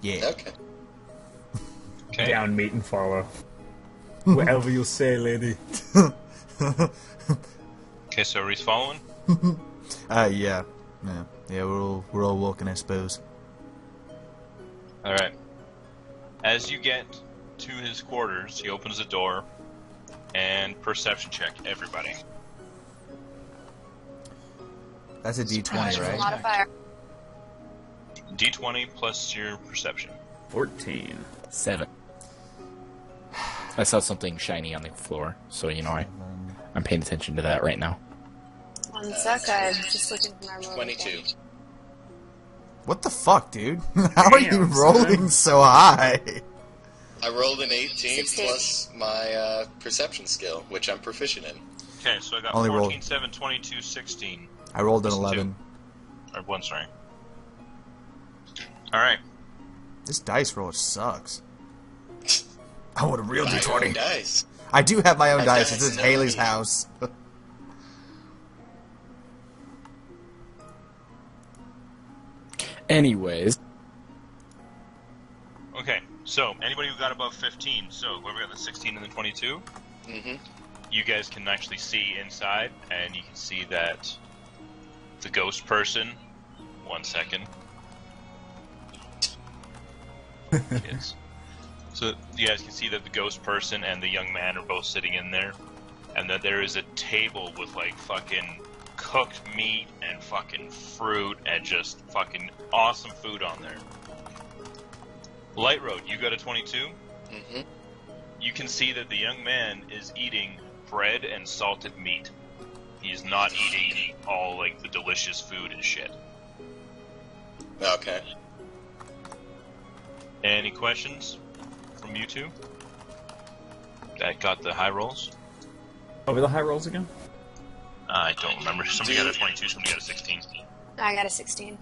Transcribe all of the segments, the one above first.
Yeah. Okay. Okay. Down meat and follow. Whatever you say, lady. Okay, so Reese following? Yeah. Yeah, we're all walking, I suppose. Alright. As you get to his quarters, he opens the door, and perception check, everybody. That's a D20, right? Modifier. D20 plus your perception. 14. 7. I saw something shiny on the floor, so you know I'm paying attention to that right now. 1 sec, I'm just looking for my roll. 22. What the fuck, dude? How are you Damn, rolling so high? I rolled an 18 16. plus my perception skill, which I'm proficient in. Okay, so I got Only 14, roll. 7, 22, 16. I rolled an Just 11. Or 1, sorry. Alright. This dice roll sucks. I want a real Buy your own D20. dice. I do have my own My dice. dice This is know Haley's me. house. Anyways, Okay, so anybody who got above 15, so whoever got the 16 and the 22, Mm-hmm. you guys can actually see inside, and you can see that the ghost person. 1 second. Kids. So you guys can see that the ghost person and the young man are both sitting in there, and that there is a table with like fucking cooked meat and fucking fruit and just fucking awesome food on there. Light Road, you got a 22? Mm-hmm. You can see that the young man is eating bread and salted meat. He's not eating all like the delicious food and shit. Okay. Any questions from you two? That got the high rolls? Over the high rolls again? I don't remember. Somebody got a 22, somebody got a 16. I got a 16.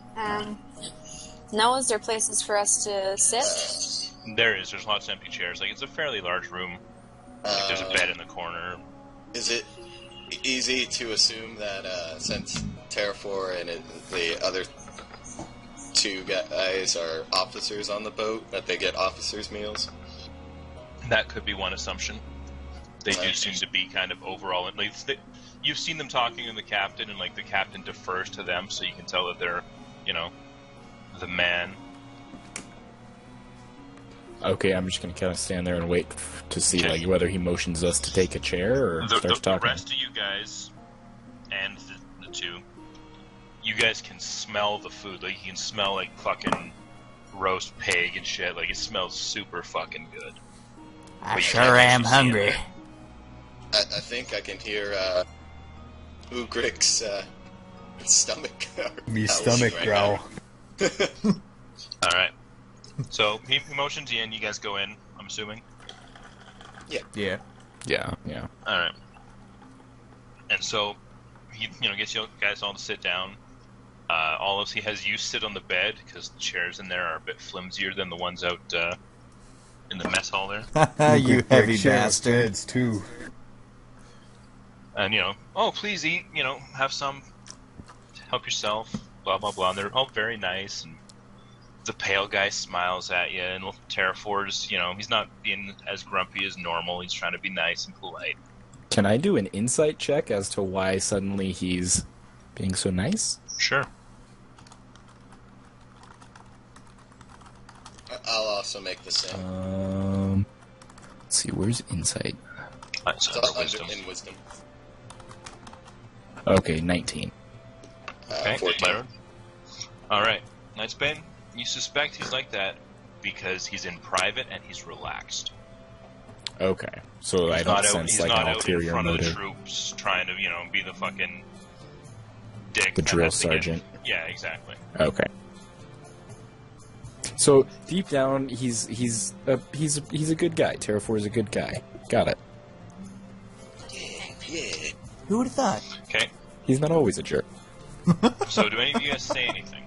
No, is there places for us to sit? There's lots of empty chairs. Like, it's a fairly large room. Like, there's a bed in the corner. Is it easy to assume that since Teraphor and the other two guys are officers on the boat, that they get officers' meals? That could be one assumption. They do Right. seem to be kind of overall. Like, you've seen them talking to the captain, and like the captain defers to them, so you can tell that they're, you know, the man. okay, I'm just gonna kind of stand there and wait to see like whether he motions us to take a chair or starts The talking. rest of you guys and the two, you guys can smell the food. Like, you can smell like fucking roast pig and shit. Like, it smells super fucking good. I But you sure can't am actually see hungry. it. I think I can hear Ugrik's stomach. Me howling stomach right growl. now. Alright. So, he motions you in, you guys go in, I'm assuming. Yeah. Yeah. Alright. And so, he, gets you guys all to sit down. He has you sit on the bed, because the chairs in there are a bit flimsier than the ones out in the mess hall there. You heavy Share bastard. beds, too. And, oh, please eat, have some, help yourself, blah, blah, blah. And they're all very nice, and the pale guy smiles at you, and Teraphor's, he's not being as grumpy as normal. He's trying to be nice and polite. Can I do an insight check as to why suddenly he's being so nice? Sure. I'll also make the same. Let's see, where's insight? That's It's under wisdom. in wisdom. Okay, 19. Okay, 14. Byron. Alright, Knightsbane, you suspect he's like that because he's in private and he's relaxed. Okay, so I He's don't not out, sense he's like not an out in ulterior front of the motive. troops trying to, be the fucking dick. The that drill has to get- sergeant. Yeah, exactly. Okay. So deep down, he's a good guy. Teraphor is a good guy. Got it. Yeah. Who would have thought? Okay, He's not always a jerk. so do any of you guys say anything?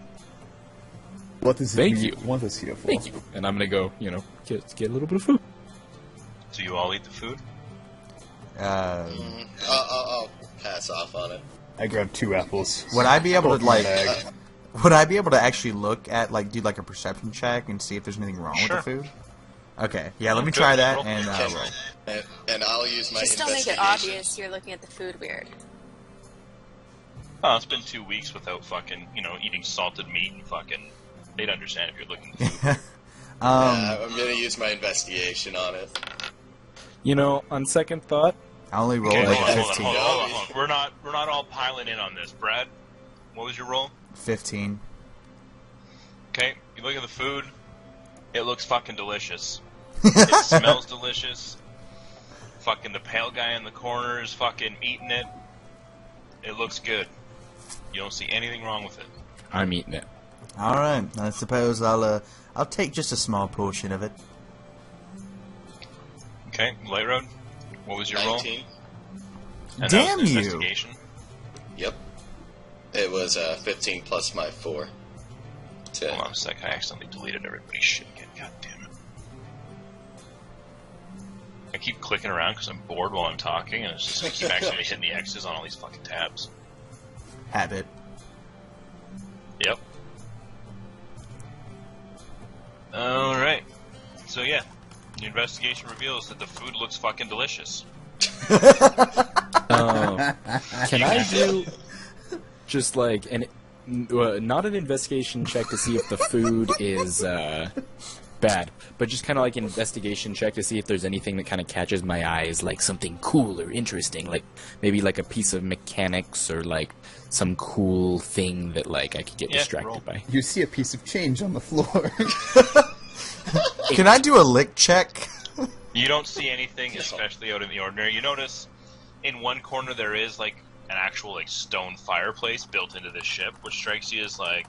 What does Thank he you. want us here for? Thank you. And I'm gonna go, get a little bit of food. Do you all eat the food? I'll pass off on it. I grabbed 2 apples. Would I be able to, Coconut like... egg. Would I be able to actually look at, like, do like a perception check and see if there's anything wrong with the food? Okay, yeah, let me try that and roll. And I'll use my Just don't make it investigation. obvious you're looking at the food weird. Oh, it's been 2 weeks without fucking, eating salted meat and fucking... They'd understand if you're looking at food. I'm gonna use my investigation on it. On second thought, I only rolled Okay, like hold on, 15. hold on. We're not all piling in on this. Brad, what was your roll? 15. Okay, you look at the food. It looks fucking delicious. It smells delicious. Fucking the pale guy in the corner is fucking eating it. It looks good. You don't see anything wrong with it. I'm eating it. Alright, I suppose I'll take just a small portion of it. Okay, Light Road, what was your 19. roll? And Damn that was you! investigation. Yep. It was 15 plus my 4. Hold on a sec, I accidentally deleted everybody's shit again. God damn it. I keep clicking around because I'm bored while I'm talking, and it's just I keep accidentally hitting the X's on all these fucking tabs. Habit. Yep. Alright. So yeah, the investigation reveals that the food looks fucking delicious. Can I do just like not an investigation check to see if the food is bad, but just kind of like an investigation check to see if there's anything that kind of catches my eyes, like something cool or interesting, like maybe like a piece of mechanics or like some cool thing that like I could get distracted by. You see a piece of change on the floor. Can I do a lick check? You don't see anything especially out of the ordinary. You notice in one corner there is like an actual like stone fireplace built into this ship, which strikes you as like,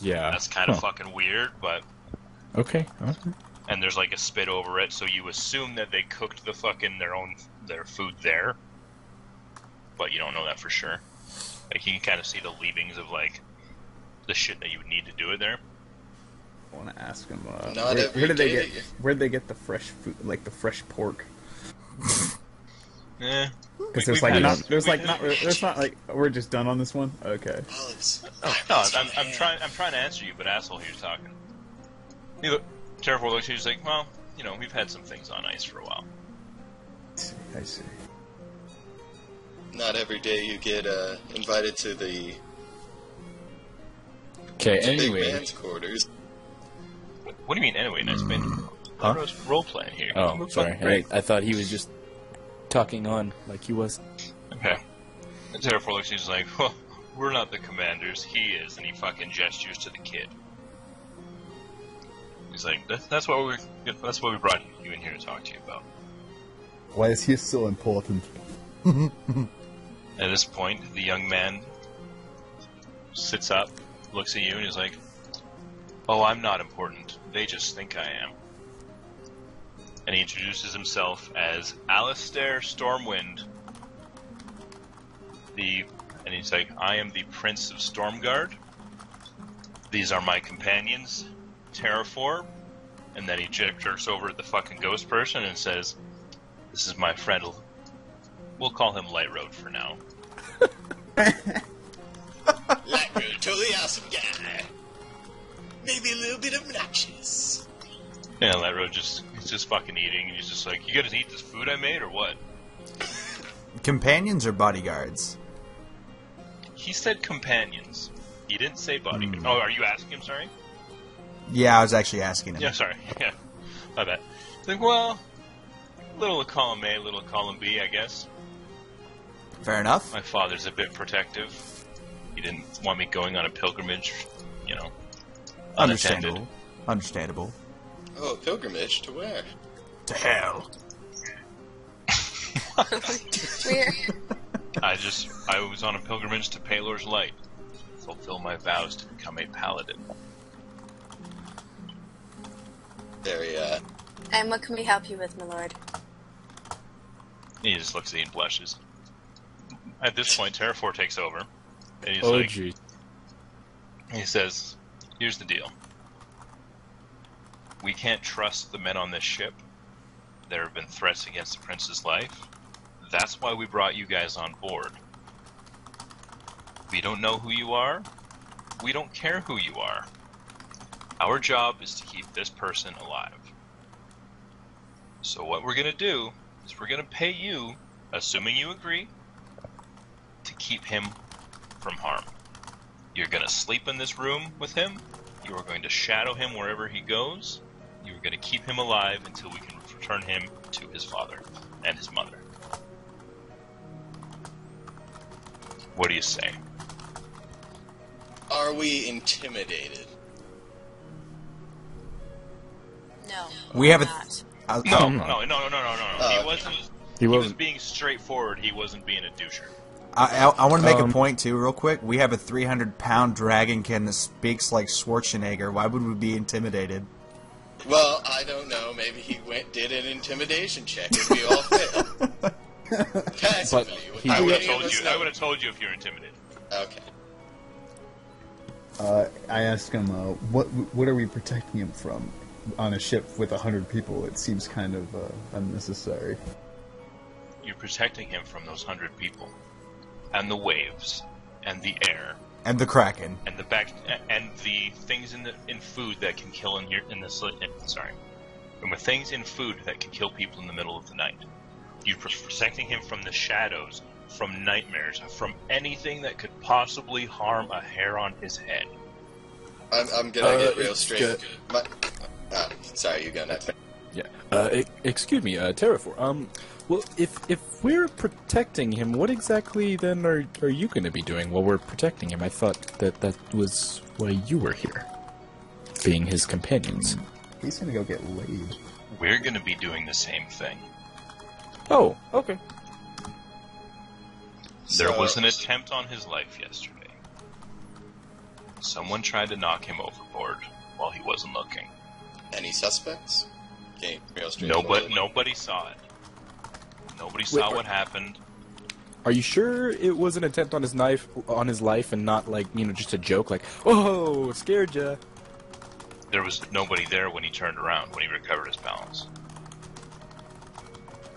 that's kind of fucking weird, but okay. And there's like a spit over it, so you assume that they cooked the fucking their food there, but you don't know that for sure. Like you can kind of see the leavings of like the shit that you would need to do it there. I want to ask them. Where did they get the fresh food, like the fresh pork? Yeah. Because there's not like we're just done on this one. Okay. No, I'm trying to answer you, but asshole, here's talking. Teraphor looks at you, he's like, well, we've had some things on ice for a while. I see. Not every day you get invited to the Okay. big Anyway. man's quarters. What do you mean anyway? Nice been role playing here. Oh, sorry. I thought he was just talking on like he was. Okay. And Teraphor looks, he's like, well, we're not the commanders, he is, and he fucking gestures to the kid. He's like, that's what we brought you in here to talk to you about. Why is he so important? At this point, the young man sits up, looks at you, and he's like, oh, I'm not important. They just think I am. And he introduces himself as Alistair Stormwind. And he's like, I am the Prince of Stormguard. These are my companions, Teraphor. And then he jerks over at the fucking ghost person and says, this is my friend. We'll call him Light Road for now. Light Road, totally awesome guy. Maybe a little bit obnoxious. Yeah, Light Road he's just fucking eating, and he's just like, you gotta eat this food I made, or what? Companions or bodyguards? He said companions. He didn't say bodyguard. Oh, are you asking him, sorry? Yeah, I was actually asking him. Yeah, sorry. Yeah, my bad. It's like, well, little column A, little column B, I guess. Fair enough. My father's a bit protective. He didn't want me going on a pilgrimage, unattended. Understandable. Oh, pilgrimage to where? To hell. Weird. I was on a pilgrimage to Palor's Light. Fulfill my vows to become a paladin. Very, And what can we help you with, my lord? He just looks at you and blushes. At this point, Teraphor takes over. And he's Gee. He says, here's the deal. We can't trust the men on this ship. There have been threats against the prince's life. That's why we brought you guys on board. We don't know who you are. We don't care who you are. Our job is to keep this person alive. So what we're gonna do is we're gonna pay you, assuming you agree, to keep him from harm. You're gonna sleep in this room with him. You are going to shadow him wherever he goes. You are going to keep him alive until we can return him to his father and his mother. What do you say? Are we intimidated? No. We have not. No. Oh, He was being straightforward. He wasn't being a doucher. I want to make a point too, real quick. We have a 300-pound dragonkin that speaks like Schwarzenegger. Why would we be intimidated? Well, I don't know. Maybe he did an intimidation check and we all failed. Passively. I would have told you if you're intimidated. Okay. I asked him, what are we protecting him from? On a ship with 100 people, it seems kind of unnecessary. You're protecting him from those 100 people, and the waves, and the air, And the Kraken. and the things in food that can kill and with things in food that can kill people in the middle of the night. You're protecting him from the shadows, from nightmares, from anything that could possibly harm a hair on his head. I'm gonna get real straight. Sorry, you go next. Yeah. Excuse me, Teraphor. Well, if we're protecting him, what exactly then are you going to be doing while we're protecting him? I thought that was why you were here, being his companions. He's gonna go get laid. We're going to be doing the same thing. Oh, okay. There was an attempt on his life yesterday. Someone tried to knock him overboard while he wasn't looking. Any suspects? Okay, real straight. Nobody saw it. Nobody saw what happened. Are you sure it was an attempt on his life, and not like just a joke? Like, oh, scared ya. There was nobody there when he turned around, when he recovered his balance.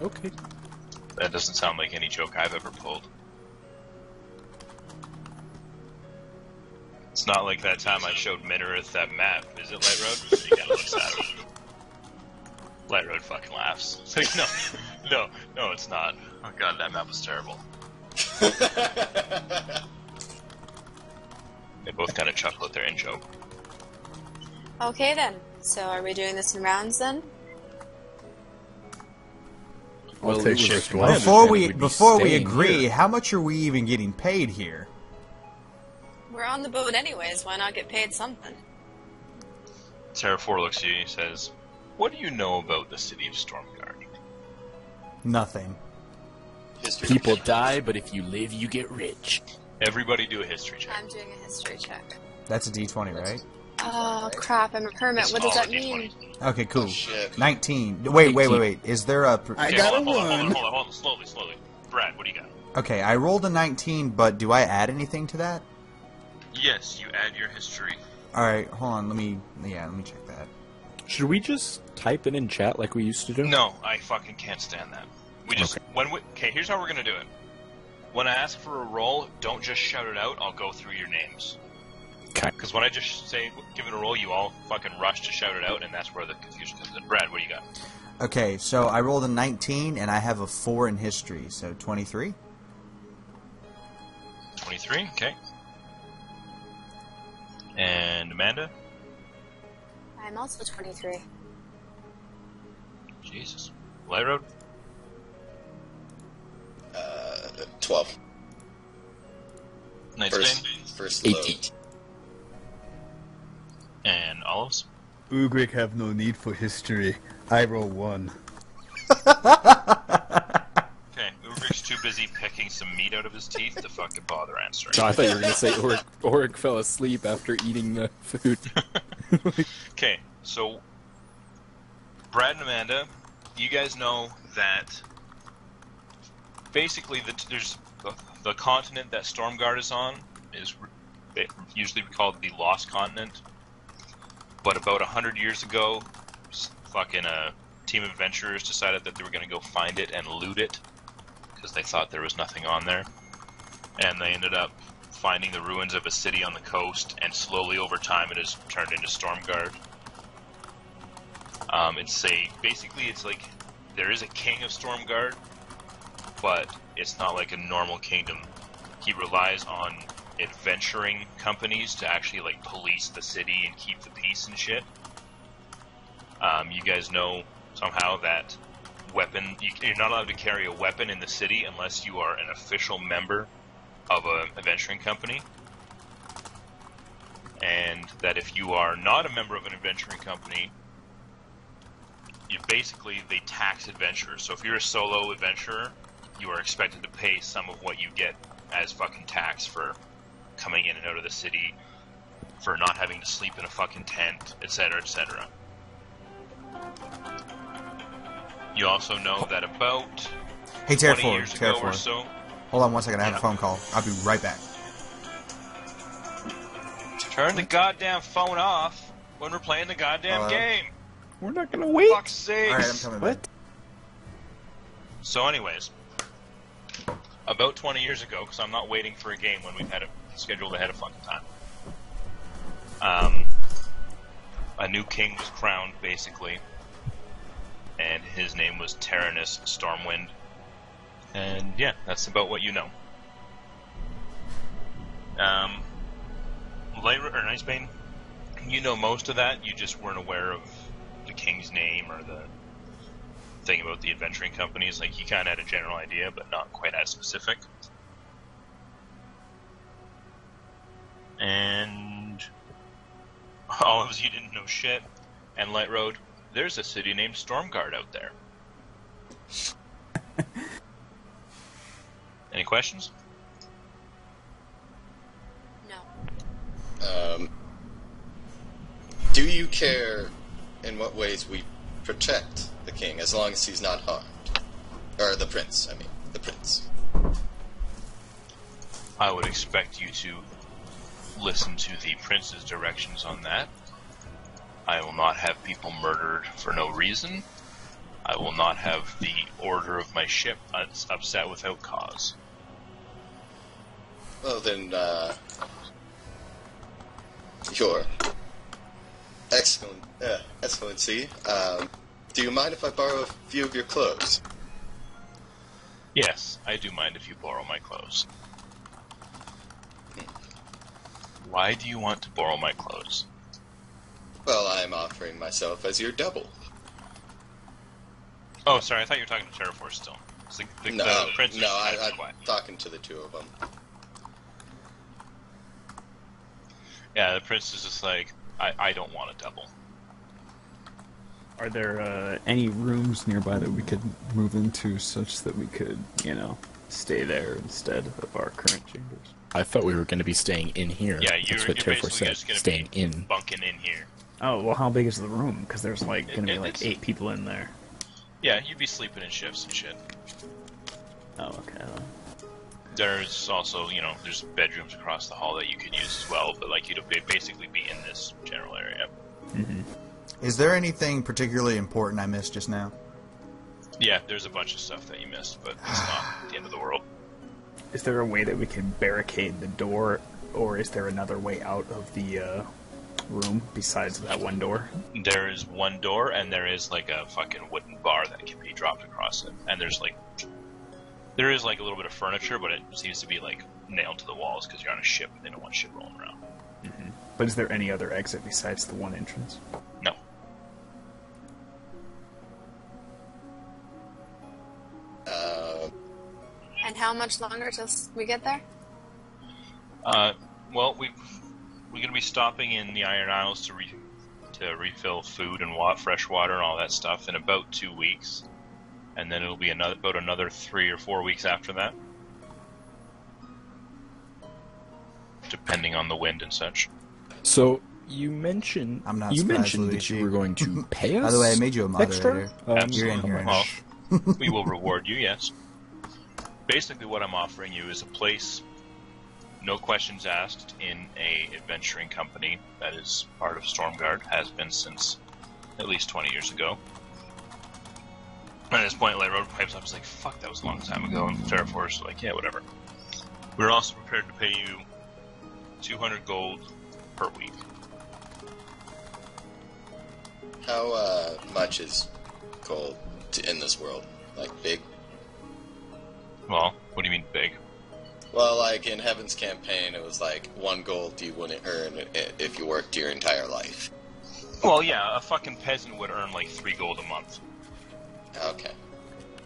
Okay. That doesn't sound like any joke I've ever pulled. It's not like that time I showed Minareth that map. Is it Light Road? He kind of looks at him. Light Road fucking laughs. It's like, no, it's not. Oh god, that map was terrible. They both kind of chuckle at their in-joke. Okay then. So are we doing this in rounds then? I'll take first my one. Before we agree, here. how much are we even getting paid here? We're on the boat anyways. Why not get paid something? Teraphor looks at you and he says, "What do you know about the city of Stormguard?" Nothing. History. People die, but if you live, you get rich. Everybody do a history check. I'm doing a history check. That's a D20, right? Oh crap! I'm a hermit. What does that mean? Okay, cool. Oh, shit. 19. Wait. Is there a... I got a hold on, one. slowly. Brad, what do you got? Okay, I rolled a 19, but do I add anything to that? Yes, you add your history. Alright, hold on, let me check that. Should we just type it in chat like we used to do? No, I fucking can't stand that. We just okay. Here's how we're gonna do it. When I ask for a roll, don't just shout it out. I'll go through your names. Okay. Because when I just say give it a roll, you all fucking rush to shout it out, and that's where the confusion comes in. Brad, what do you got? Okay, so I rolled a 19, and I have a 4 in history, so 23? 23. Okay. And Amanda? I'm also 23. Jesus. Light Road? 12. Nightstain? First load. 18. And Olives? Ugric have no need for history. I roll 1. Okay, Ugric's too busy picking some meat out of his teeth to fucking bother answering. No, I thought you were going to say Oric fell asleep after eating the food. Okay, so Brad and Amanda, you guys know that basically there's the continent that Stormguard is on is usually called the Lost Continent. But about 100 years ago, fucking a team of adventurers decided that they were going to go find it and loot it because they thought there was nothing on there, and they ended up finding the ruins of a city on the coast, and slowly over time it has turned into Stormguard. Basically it's like there is a king of Stormguard, but it's not like a normal kingdom. He relies on adventuring companies to actually like police the city and keep the peace and shit. You guys know somehow that you're not allowed to carry a weapon in the city unless you are an official member of an adventuring company. And that if you are not a member of an adventuring company, they tax adventurers. So if you're a solo adventurer, you are expected to pay some of what you get as fucking tax for coming in and out of the city, for not having to sleep in a fucking tent, etc., etc. You also know that about Hey, 20 Teraphor, years ago or Teraphor. so... Hold on one second, I have a phone call. I'll be right back. Turn the goddamn phone off when we're playing the goddamn game. We're not gonna wait. Fuck's sakes. Alright, I'm coming back. So anyways, about 20 years ago, because I'm not waiting for a game when we've had it scheduled ahead of fucking time, a new king was crowned, basically, and his name was Tyrannus Stormwind. And yeah, that's about what you know. Nicebane, you know most of that, you just weren't aware of the king's name or the thing about the adventuring companies. Like, you kind of had a general idea, but not quite as specific. And all of you didn't know shit. And Light Road, there's a city named Stormguard out there. Any questions? No. Do you care in what ways we protect the king, as long as he's not harmed? Or the prince, I mean. The prince. I would expect you to listen to the prince's directions on that. I will not have people murdered for no reason. I will not have the order of my ship upset without cause. Well then, Your Excellency, do you mind if I borrow a few of your clothes? Yes, I do mind if you borrow my clothes. Why do you want to borrow my clothes? Well, I'm offering myself as your double. Oh, sorry, I thought you were talking to Teraphor still. The prince no, I'm talking to the two of them. Yeah, the prince is just like, I don't want a double. Are there any rooms nearby that we could move into such that we could, stay there instead of our current chambers? I thought we were going to be staying in here. Yeah, That's what you're Teraphor basically said. just going to Staying be in. bunking in here. Oh, well, how big is the room? Because there's going to be 8 people in there. Yeah, you'd be sleeping in shifts and shit. Oh, okay. There's also, there's bedrooms across the hall that you could use as well, but you'd basically be in this general area. Mm-hmm. Is there anything particularly important I missed just now? Yeah, there's a bunch of stuff that you missed, but it's not the end of the world. Is there a way that we can barricade the door, or is there another way out of the room besides that one door? There is one door, and there is a fucking wooden bar that can be dropped across it. And there is a little bit of furniture, but it seems to be nailed to the walls because you're on a ship and they don't want shit rolling around. Mm-hmm. But is there any other exit besides the one entrance? No. And how much longer till we get there? Well, we're going to be stopping in the Iron Isles to refill food and fresh water and all that stuff in about 2 weeks. And then it'll be about another 3 or 4 weeks after that. Depending on the wind and such. So, you mentioned that you were going to pay us. By the way, I made you a moderator. Extra? You're in here. Well, we will reward you, yes. Basically, what I'm offering you is a place, no questions asked, in a adventuring company that is part of Stormguard, has been since at least 20 years ago. And at this point, Road pipes up, he's like, fuck, that was a long time ago, and Teraphor is like, yeah, whatever. We're also prepared to pay you 200 gold per week. How much is gold in this world? Like, big? Well, what do you mean big? Well, like, in Heaven's campaign, it was like 1 gold you wouldn't earn if you worked your entire life. Well, yeah, a fucking peasant would earn like 3 gold a month. Okay.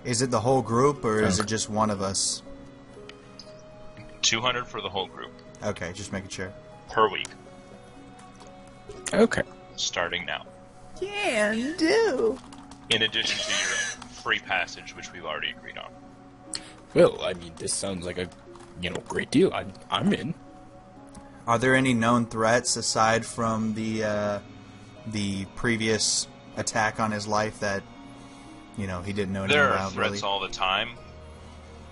Is it the whole group, or is it just one of us? 200 for the whole group. Okay, just making sure. Per week. Okay. Starting now. Can do. In addition to your free passage, which we've already agreed on. Well, I mean, this sounds like a, great deal. I'm in. Are there any known threats aside from the previous attack on his life that, he didn't know anything There are about, threats really? all the time.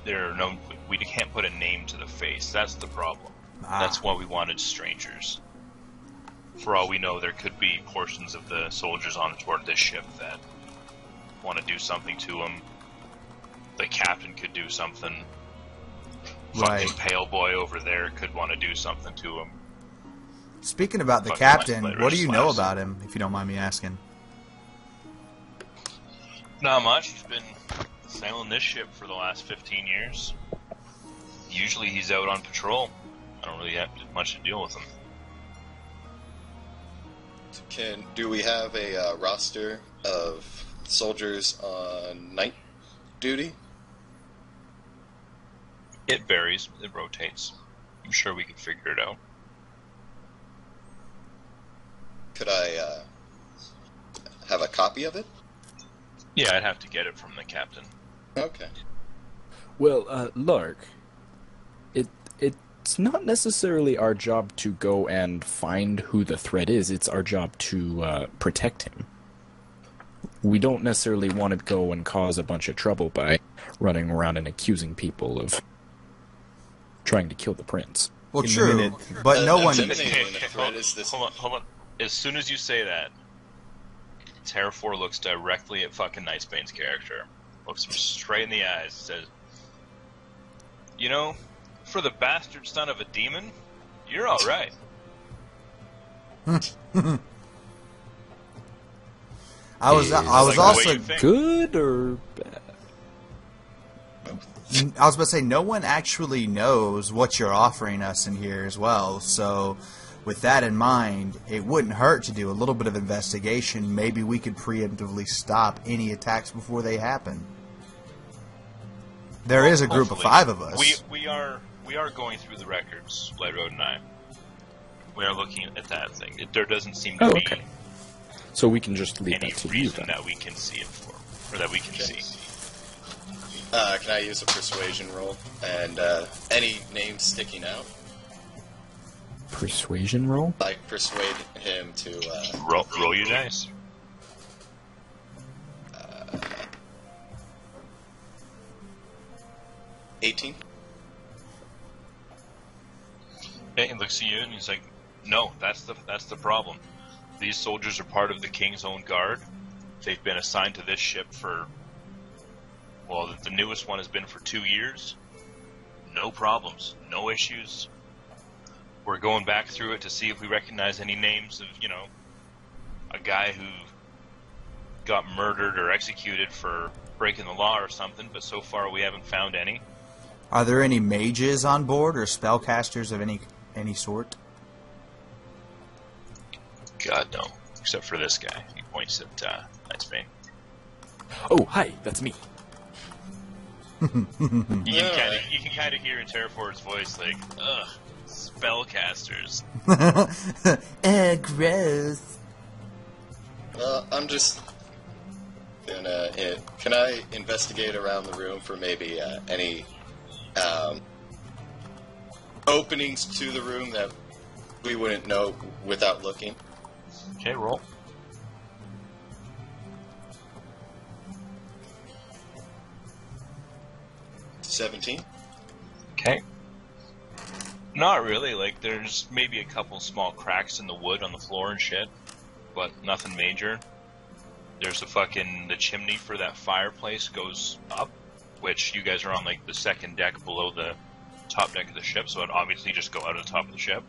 There are no... We can't put a name to the face. That's the problem. That's why we wanted strangers. For all we know, there could be portions of the soldiers on board this ship that want to do something to him. The captain could do something. Right. Fucking pale boy over there could want to do something to him. Speaking about the Fucking captain, West what do you know Slaps. about him, if you don't mind me asking? Not much. He's been sailing this ship for the last 15 years. Usually he's out on patrol. I don't really have much to deal with him. Do we have a roster of soldiers on night duty? It varies. It rotates. I'm sure we can figure it out. Could I have a copy of it? Yeah, I'd have to get it from the captain. Okay. Well, Lark, it's not necessarily our job to go and find who the threat is. It's our job to protect him. We don't necessarily want to go and cause a bunch of trouble by running around and accusing people of trying to kill the prince. Well, In the true, minute. but no one... Intimidating threat is this. Hold on. As soon as you say that, Teraphor looks directly at fucking Nightsbane's character. Looks him straight in the eyes, says, for the bastard son of a demon, you're alright. I was like also... the way you think. Good or bad? I was about to say, no one actually knows what you're offering us in here as well, so with that in mind, it wouldn't hurt to do a little bit of investigation. Maybe we could preemptively stop any attacks before they happen. There is a group of Hopefully. 5 of us. We are going through the records, Light Road and I. We are looking at that thing. There doesn't seem to be Okay. So we can just leave any that to you reason then. that we can see it for, or that we can see. Can I use a persuasion roll? And any names sticking out? Persuasion roll? Like, persuade him to... Roll your dice. 18? He looks at you and he's like, "No, that's the problem. These soldiers are part of the king's own guard. They've been assigned to this ship for, well, the newest one has been for 2 years. No problems, no issues. We're going back through it to see if we recognize any names of, a guy who got murdered or executed for breaking the law or something, but so far we haven't found any." Are there any mages on board or spellcasters of any sort? God, no. Except for this guy. He points at Nightsbane. Oh, hi, that's me. You can kind of hear in Teraphor's voice, like, ugh, spellcasters. Gross. I'm just gonna... Can I investigate around the room for maybe any openings to the room that we wouldn't know without looking? Okay, roll. $17. Okay. Not really. Like, there's maybe a couple small cracks in the wood on the floor and shit, but nothing major. There's the chimney for that fireplace goes up, which you guys are on, like, the second deck below the top deck of the ship, so it'd obviously just go out of the top of the ship.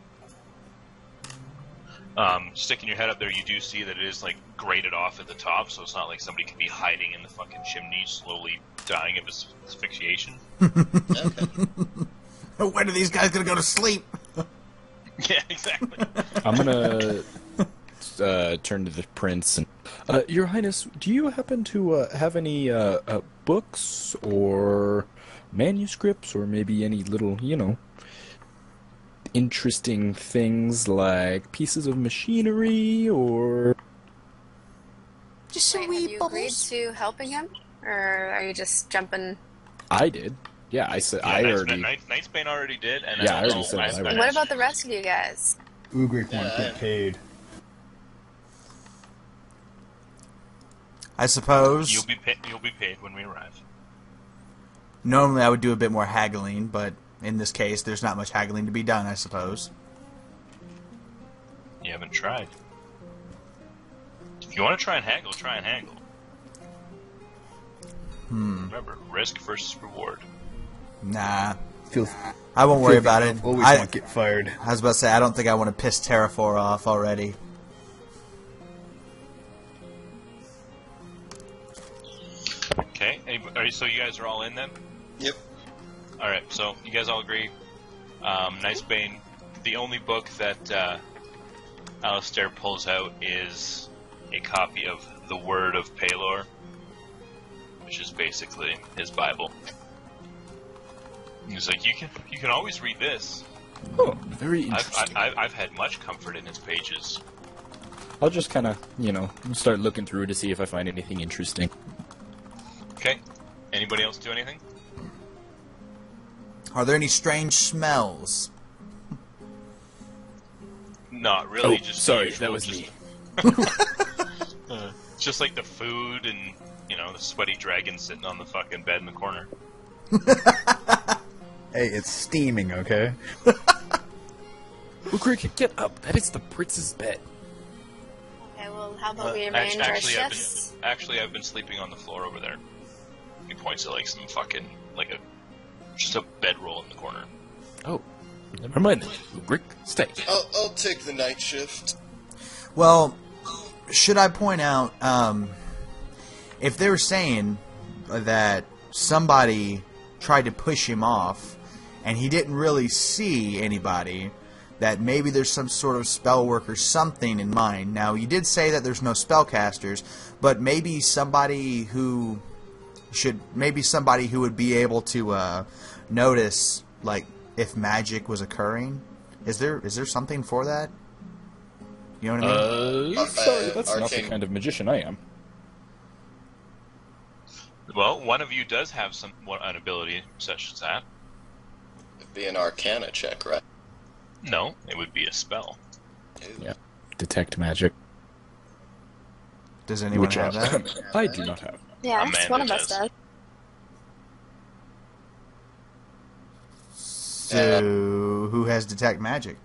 Sticking your head up there, you do see that it is, like, grated off at the top, so it's not like somebody could be hiding in the fucking chimney slowly dying of asphyxiation. When are these guys gonna go to sleep? Yeah, exactly. I'm gonna turn to the prince and, Your Highness, do you happen to have any books or manuscripts or maybe any little, interesting things like pieces of machinery or... Just some wee bubbles. Have you agreed to helping him? Or are you just jumping? I did. Yeah, I said I already... Knightsbane already did, and yeah, I already said I would. What about the rest of you guys? Ugric won't get paid. I suppose. You'll be paid when we arrive. Normally I would do a bit more haggling, but in this case there's not much haggling to be done, I suppose. You haven't tried. If you want to try and haggle, try and haggle. Remember, risk versus reward. Nah. Feels I won't worry about it. Always want to get fired. I was about to say, I don't think I want to piss Teraphor off already. Okay, so you guys are all in then? Yep. Alright, so you guys all agree. Knightsbane, the only book that Alistair pulls out is a copy of the Word of Pelor, which is basically his Bible. And he's like, you can always read this. Oh, very interesting. I've had much comfort in its pages. I'll just kind of, start looking through to see if I find anything interesting. Okay. Anybody else do anything? Are there any strange smells? Not really. Oh, just sorry, the that usual, was me. Just like the food and, the sweaty dragon sitting on the fucking bed in the corner. Hey, it's steaming, okay? Ugric, get up. That is the prince's bed. Okay, well, how about we arrange our shifts? I've been sleeping on the floor over there. He points at, like, some fucking, just a bedroll in the corner. Oh, never mind then. Ugric, stay. I'll take the night shift. Well, should I point out, if they were saying that somebody tried to push him off and he didn't really see anybody, that maybe there's some sort of spell work or something in mind. Now, you did say that there's no spellcasters, but maybe somebody who would be able to notice, like, if magic was occurring. Is there something for that? You know what I mean? Sorry, that's not the Arcane. kind of magician I am. Well, one of you does have an ability such as that. It'd be an Arcana check, right? No, it would be a spell. Yeah. Detect magic. Does anyone Which have that? I do not have. Yeah, Amanda one of us does. does. So, who has detect magic?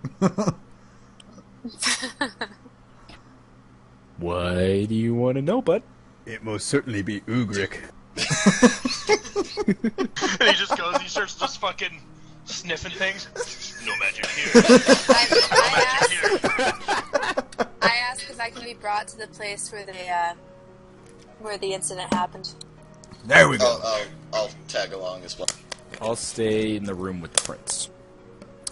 Why do you want to know, bud? It most certainly be Ugric. And he just goes, he starts just fucking sniffing things. No magic here. I asked because I can be brought to the place where the incident happened. There we go. I'll tag along as well. I'll stay in the room with the prince.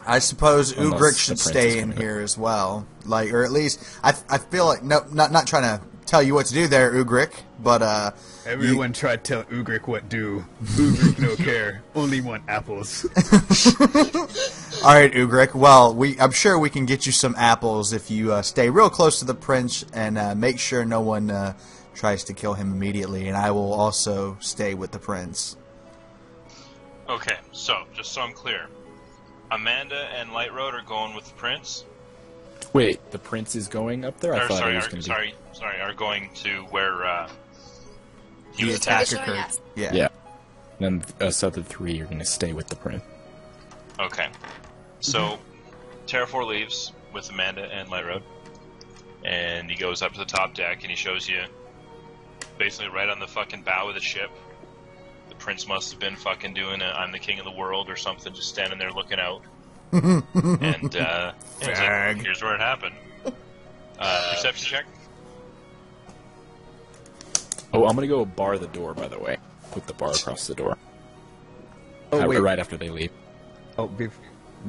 I suppose Unless Ugric the should prince stay is in gonna- here as well. Like, or at least, I feel like, no, not trying to tell you what to do there, Ugric, but, Everyone tried to tell Ugric what do. Ugric no care. Only want apples. Alright, Ugric, well, I'm sure we can get you some apples if you stay real close to the prince and make sure no one tries to kill him immediately, and I will also stay with the prince. Okay, so, just so I'm clear. Amanda and Light Road are going with the prince. Wait, the prince is going up there? I thought he was going to be... Sorry, are going to where he The was attack Showing occurred. us. Yeah. Yeah. Then us other three are going to stay with the prince. Okay. So, Teraphor leaves with Amanda and Light Road. And he goes up to the top deck and he shows you basically right on the fucking bow of the ship. The prince must have been fucking doing I'm the king of the world or something, just standing there looking out. And he's like, here's where it happened. Perception check. Oh, I'm gonna go bar the door, by the way. Put the bar across the door. Oh, wait. Right after they leave. Oh,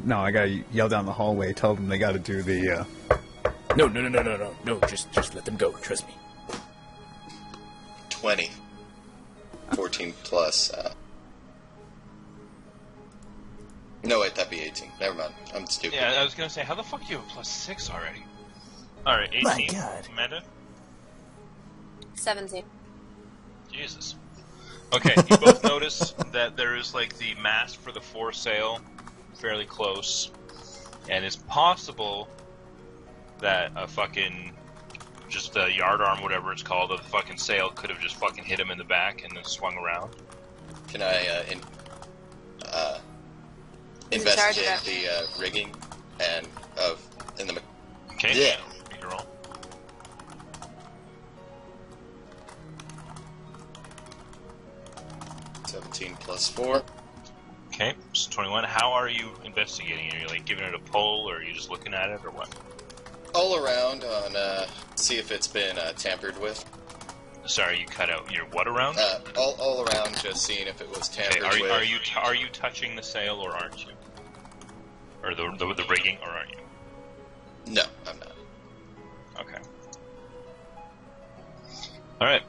no, I gotta yell down the hallway, tell them they gotta do the, No, just let them go, trust me. 20. 14 plus, No, wait, that'd be 18. Never mind. I'm stupid. Yeah, I was gonna say, how the fuck do you have a +6 already? Alright, 18. My God. Amanda? 17. Jesus. Okay, you both notice that there is, like, the mast for the for sale fairly close. And it's possible that a fucking, just a yard arm, whatever it's called, of the fucking sail could have just fucking hit him in the back and then swung around. Can I, Who's in charge of investigate that? the, rigging in the... Okay, Yeah. Make your roll. +17 plus 4. Okay, so 21. How are you investigating? Are you, like, giving it a pull, or are you just looking at it, or what? All around on, see if it's been, tampered with. Sorry, you cut out your what around? All around, just seeing if it was tampered Okay, with. are you touching the sail, or aren't you? Or the rigging, or aren't you? No, I'm not. Okay. Alright.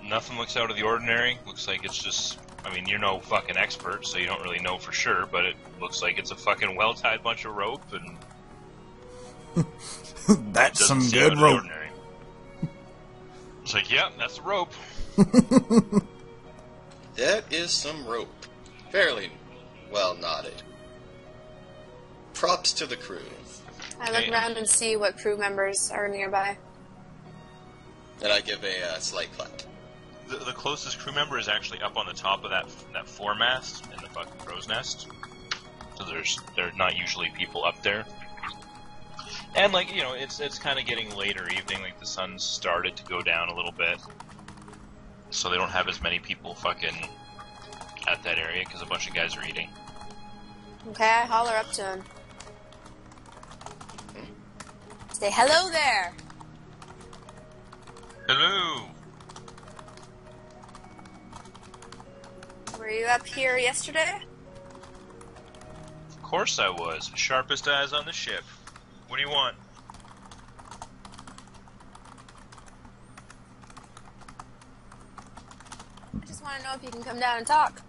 Nothing looks out of the ordinary. Looks like it's just... I mean, you're no fucking expert, so you don't really know for sure, but it looks like it's a fucking well-tied bunch of rope, and... That's doesn't some seem out good of the rope. ordinary. It's like, yeah, that's the rope. That is some rope. Fairly well knotted. Props to the crew. I look around and see what crew members are nearby. And I give a slight clap. The closest crew member is actually up on the top of that foremast in the fucking crow's nest. So there are not usually people up there. And, like, you know, it's kind of getting later evening, like the sun's started to go down a little bit. So they don't have as many people fucking at that area because a bunch of guys are eating. Okay, I holler up to him. Say, hello there! Hello! Were you up here yesterday? Of course I was. Sharpest eyes on the ship. What do you want? I just want to know if you can come down and talk.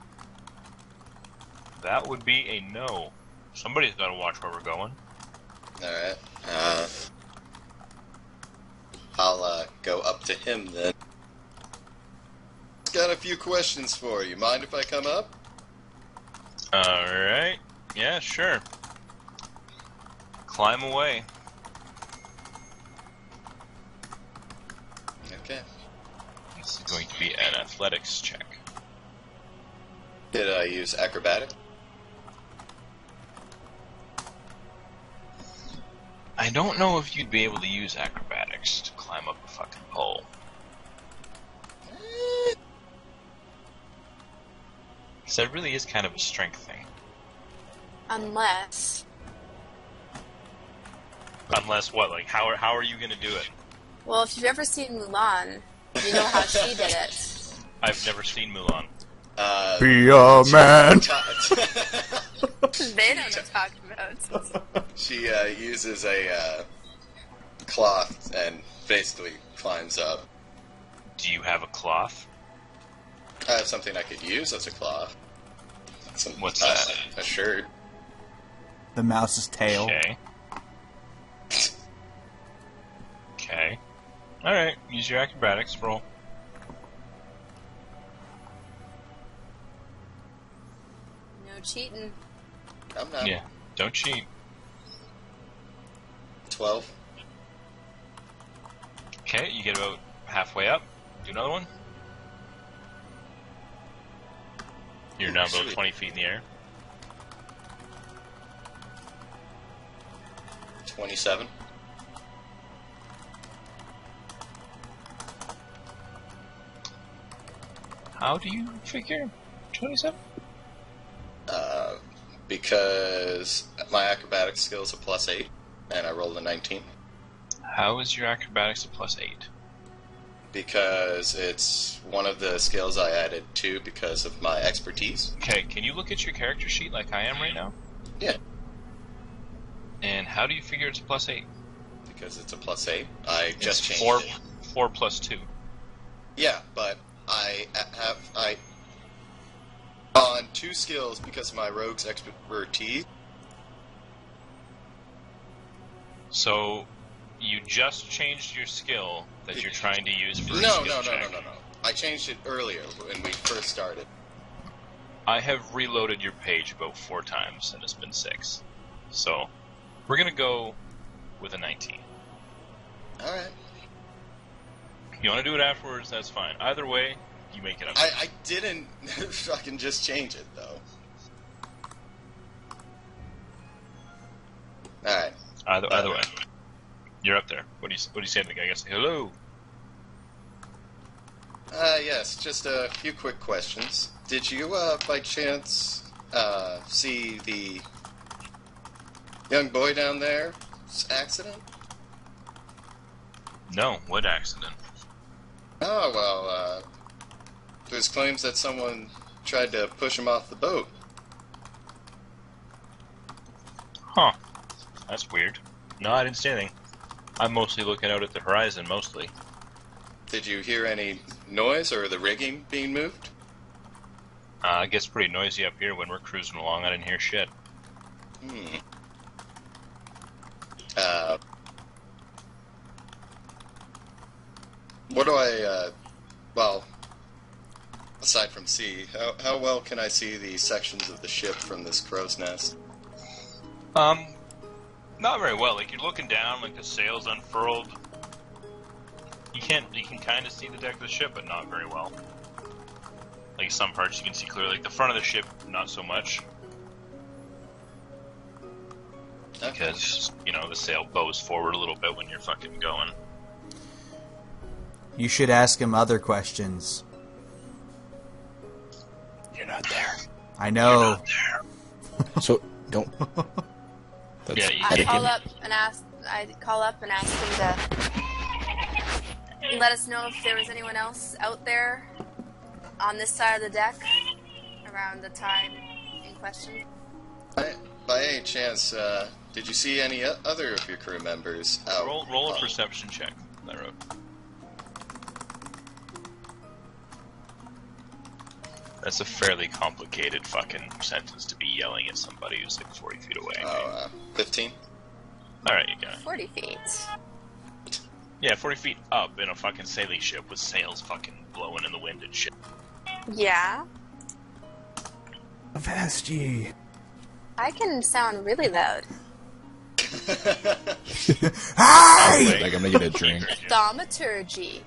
That would be a no. Somebody's got to watch where we're going. Alright. I'll go up to him then. Got a few questions for you. Mind if I come up? Alright. Yeah, sure. Climb away. Okay. This is going to be an athletics check. Did I use acrobatic? I don't know if you'd be able to use acrobatics to climb up a fucking pole. So it really is kind of a strength thing. Unless... Unless what? Like, how are you gonna do it? Well, if you've ever seen Mulan, you know how she did it. I've never seen Mulan. Be a man. They know what I'm talking about. She uses a cloth and basically climbs up. Do you have a cloth? I have something I could use as a cloth. What's that? A shirt. The mouse's tail. Okay. Okay. Alright, use your acrobatics roll. No cheating. I'm not. Yeah, don't cheat. 12. Okay, you get about halfway up. Do another one. You're now about 20 feet in the air. 27. How do you figure 27? Because my acrobatic skill is a +8, and I rolled a 19. How is your acrobatics a +8? Because it's one of the skills I added to because of my expertise. Okay, can you look at your character sheet like I am right now? Yeah. And how do you figure it's a +8? Because it's a +8. I just It's changed 4, it. 4 + 2. Yeah, but I on 2 skills because of my rogue's expertise. So, you just changed your skill that you're trying to use for a No. skill check. I changed it earlier when we first started. I have reloaded your page about 4 times, and it's been 6. So, we're gonna go with a 19. Alright. You want to do it afterwards, that's fine. Either way, you make it up. I didn't fucking just change it, though. Alright. Either way. You're up there. What do you say to the guy? I guess, hello? Yes, just a few quick questions. Did you, by chance, see the young boy down there's accident? No, what accident? Oh, well, there's claims that someone tried to push him off the boat. Huh. That's weird. No, I didn't see anything. I'm mostly looking out at the horizon, mostly. Did you hear any noise or the rigging being moved? It gets pretty noisy up here when we're cruising along. I didn't hear shit. What do well, aside from see, how well can I see the sections of the ship from this crow's nest? Not very well. Like, you're looking down, like the sails unfurled. You can kind of see the deck of the ship, but not very well. Like, some parts you can see clearly. Like, the front of the ship, not so much. Because, you know, the sail bows forward a little bit when you're fucking going. You should ask him other questions. You're not there. I know. You're not there. So, don't... That's Yeah, you- I'd call up and ask him to let us know if there was anyone else out there on this side of the deck around the time in question. By any chance, did you see any other of your crew members out? Roll a perception check. That road. That's a fairly complicated fucking sentence to be yelling at somebody who's like 40 feet away. 15? Alright, you got it. 40 feet. Yeah, 40 feet up in a fucking sailing ship with sails fucking blowing in the wind and shit. Yeah. Avast ye. I can sound really loud. Hey! Like, I'm gonna get a drink. Thaumaturgy.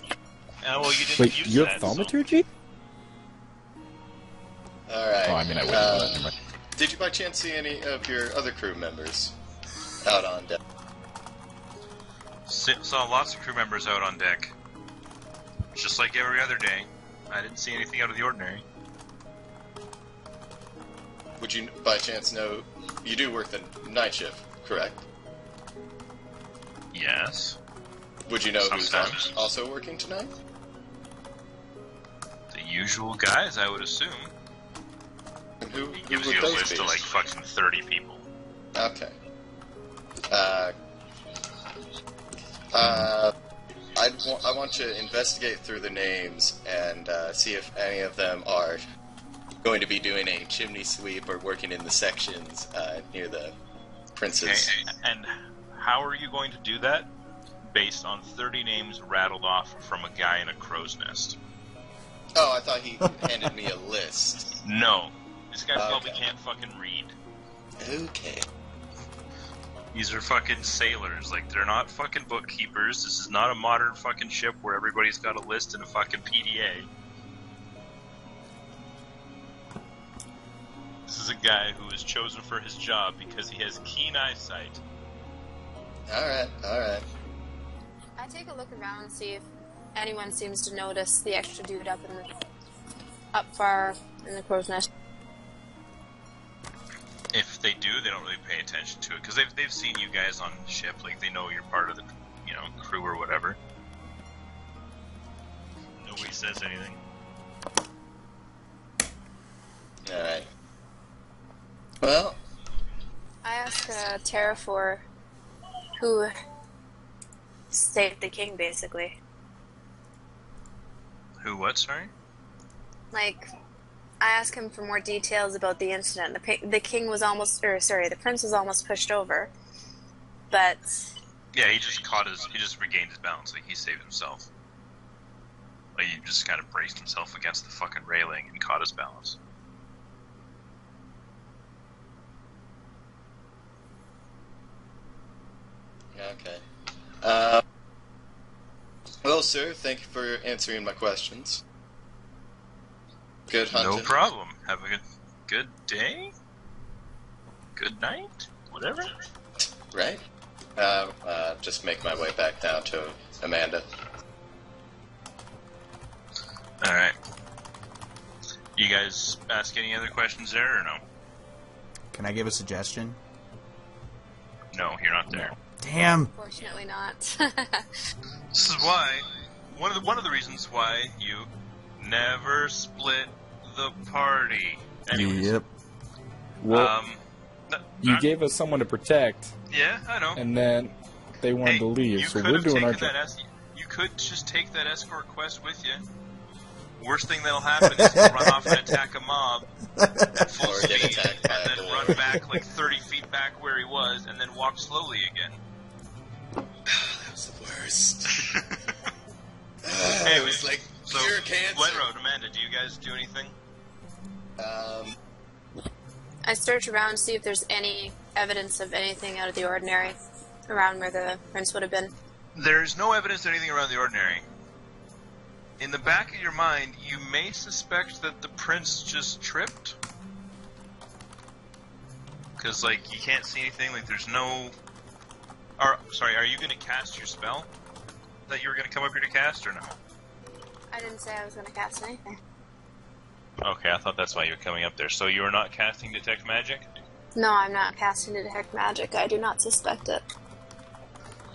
Well, you didn't Wait, use you have that, so- thaumaturgy? Alright. Oh, I mean, I wouldn't. Never mind. Did you by chance see any of your other crew members out on deck? Saw lots of crew members out on deck. Just like every other day. I didn't see anything out of the ordinary. Would you by chance know, you do work the night shift, correct? Yes. Would you know who's Sometimes. also working tonight? The usual guys, I would assume. And who He gives would you a those list be? of like fucking 30 people. Okay. I want to investigate through the names and see if any of them are going to be doing a chimney sweep or working in the sections near the prince's. Okay, and how are you going to do that? Based on 30 names rattled off from a guy in a crow's nest. Oh, I thought he handed me a list. No. This guy probably Okay. can't fucking read. Okay. These are fucking sailors. Like, they're not fucking bookkeepers. This is not a modern fucking ship where everybody's got a list in a fucking PDA. This is a guy who is chosen for his job because he has keen eyesight. Alright. I take a look around and see if anyone seems to notice the extra dude up far in the crow's nest. If they do, they don't really pay attention to it because they've seen you guys on the ship. Like, they know you're part of the crew or whatever. Nobody says anything. Alright. Well, I asked Teraphor who saved the king, basically. Who? What? Sorry. Like, I asked him for more details about the incident. The king was the prince was almost pushed over, but Yeah, he just regained his balance. Like, he saved himself. Like, he just kind of braced himself against the fucking railing and caught his balance. okay. Well, sir, thank you for answering my questions. Good hunting. No problem. Have a good day? Good night? Whatever. Right? Just make my way back down to Amanda. Alright. You guys ask any other questions there, or no? Can I give a suggestion? No, you're not there. Damn. fortunately not. This is why, one of the reasons why you never split the party. Anyways, Yep. Well, n- you gave us someone to protect, yeah, I know. and then they wanted to leave, you so could we're have doing our taken job. you could just take that escort quest with you. Worst thing that'll happen is you'll run off and attack a mob at full Or get speed, attacked by and a then door. run back like 30 feet back where he was, and then walk slowly again. That was the worst. Anyway, It was like so, pure cancer. White Road, Amanda, do you guys do anything? I search around to see if there's any evidence of anything out of the ordinary around where the prince would have been. There's no evidence of anything around the ordinary. In the back of your mind, you may suspect that the prince just tripped. Because, like, you can't see anything, like, there's no... Sorry, are you going to cast your spell? That you were going to come up here to cast, or no? I didn't say I was going to cast anything. Okay, I thought that's why you were coming up there. So you are not casting Detect Magic? No, I'm not casting Detect Magic. I do not suspect it.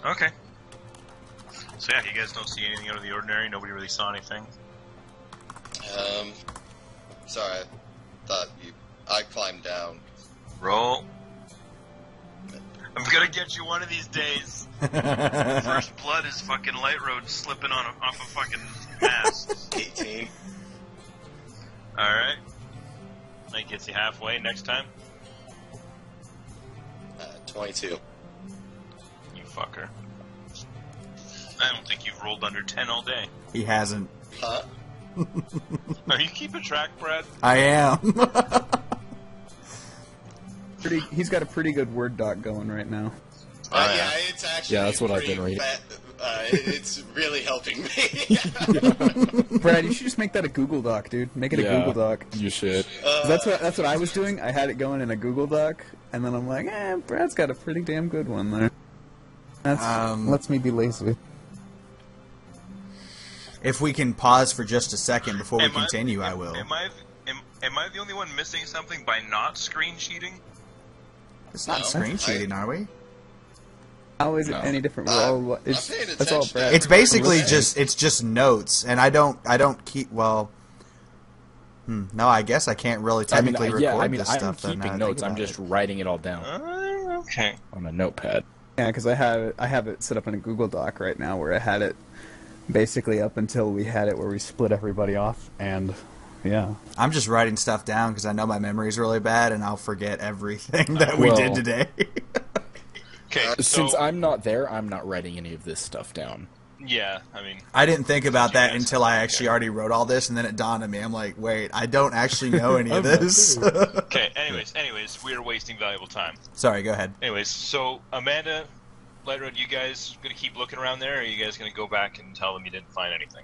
Okay. So yeah, you guys don't see anything out of the ordinary? Nobody really saw anything? Sorry, I climbed down. Roll. I'm gonna get you one of these days. First blood is fucking Light Road slipping off a fucking ass. 18. Alright. That gets you halfway next time. 22. You fucker. I don't think you've rolled under 10 all day. He hasn't. Huh? Are you keeping track, Brad? I am. He's got a pretty good Word doc going right now. Yeah, it's actually that's what I've been pretty reading. it's really helping me. Brad, you should just make that a Google Doc, dude. Make it a Google Doc. You should. That's what I was doing. I had it going in a Google Doc, and then I'm like, Brad's got a pretty damn good one there. That lets me be lazy. If we can pause for just a second before we Am I- continue, I will. Am I the only one missing something by not screen cheating? It's not No. screen cheating, are we? How is it No. any different? I'm paying That's all attention. Brad. It's basically Listen. just notes, and I don't keep no, I guess I can't really technically record this I'm stuff. then, now keeping that I notes. think I'm about just it. writing it all down Okay. on a notepad. Yeah, because I have it set up in a Google Doc right now where I had it basically up until we had it where we split everybody off, and yeah. I'm just writing stuff down because I know my memory's really bad, and I'll forget everything that we Well- did today. Okay, so... Since I'm not there, I'm not writing any of this stuff down. Yeah, I mean... I didn't think about that Yes. until I actually already wrote all this, and then it dawned on me. I'm like, wait, I don't actually know any of this. Okay, anyways, we are wasting valuable time. Sorry, go ahead. Anyways, so, Amanda, Lightroad, you guys gonna keep looking around there, or are you guys gonna go back and tell them you didn't find anything?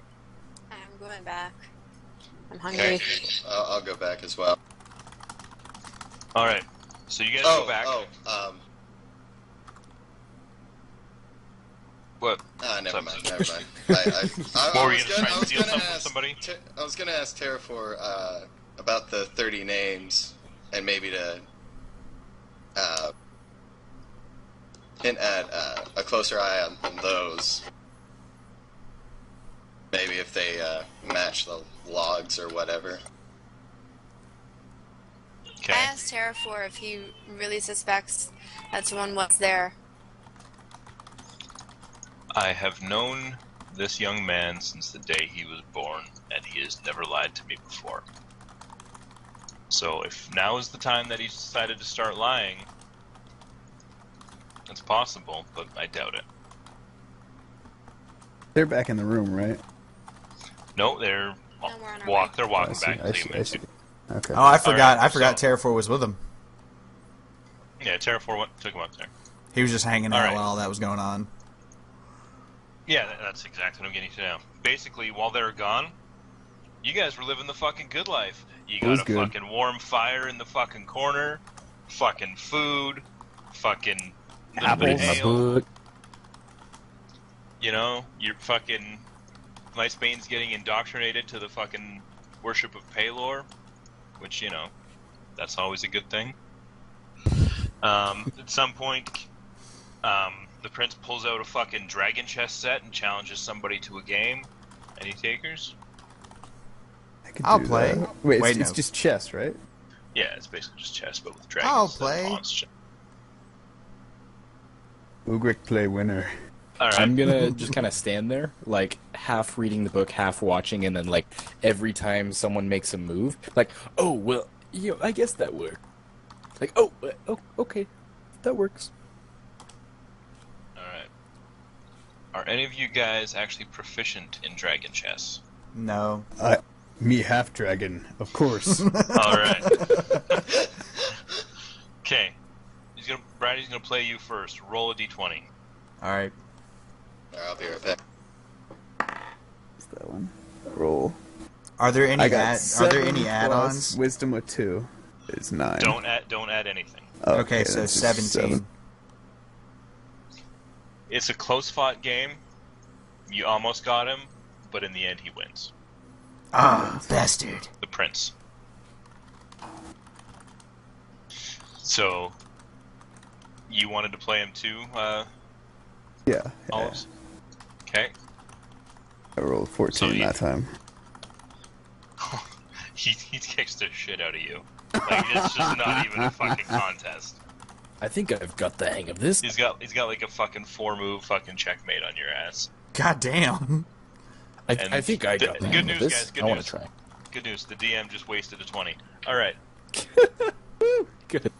I'm going back. I'm hungry. Okay, I'll go back as well. Alright, so you guys go back. What? Never What's mind. up? Never mind. I What, were you was gonna try and was steal gonna something from ask somebody? I was gonna ask Teraphor about the 30 names, and maybe to hint at a closer eye on those. Maybe if they match the logs or whatever. Okay. I asked Teraphor if he really suspects that someone was there. I have known this young man since the day he was born, and he has never lied to me before. So if now is the time that he's decided to start lying, it's possible, but I doubt it. They're back in the room, right? No, they're No, we're on our way. they're walking I see, back. I to see, the I see. Okay. Oh, I forgot. Alright, I forgot so- Teraphor was with him. Yeah, Teraphor took him up there. He was just hanging out Alright. while all that was going on. Yeah, that's exactly what I'm getting to now. Basically, while they were gone, you guys were living the fucking good life. You was got a good. fucking warm fire in the fucking corner, fucking food, fucking little bit of Apples. ale. You know, you're fucking Bane's getting indoctrinated to the fucking worship of Palor, which, you know, that's always a good thing. At some point, the prince pulls out a fucking dragon chess set and challenges somebody to a game. Any takers? I could I'll do play. that. Wait, Wait, it's no. just chess, right? Yeah, it's basically just chess, but with dragons. I'll and play. pawns. Ugric play winner. All right. I'm gonna just kind of stand there, like half reading the book, half watching, and then like every time someone makes a move, like, oh well, you know, I guess that worked. Like, oh, okay, that works. All right. Are any of you guys actually proficient in dragon chess? No. Me half dragon, of course. All right. Okay. Brady's gonna play you first. Roll a d20. All right. I'll be right back. What's that one? Roll. Are there any I got are there 7 any plus add-ons? Wisdom with 2 is 9. Don't add anything. Okay, so that's just 17. It's a close fought game. You almost got him, but in the end he wins. Ah, bastard. The prince. So you wanted to play him too, Yeah. Olives? Okay. I rolled 14 So you- that time. He kicks the shit out of you. Like, it's just not even a fucking contest. I think I've got the hang of this. He's got like a fucking 4-move fucking checkmate on your ass. God damn. And I think I got the good hang news, of this. guys, good I want news. to try. Good news, the DM just wasted a 20. Alright. Good.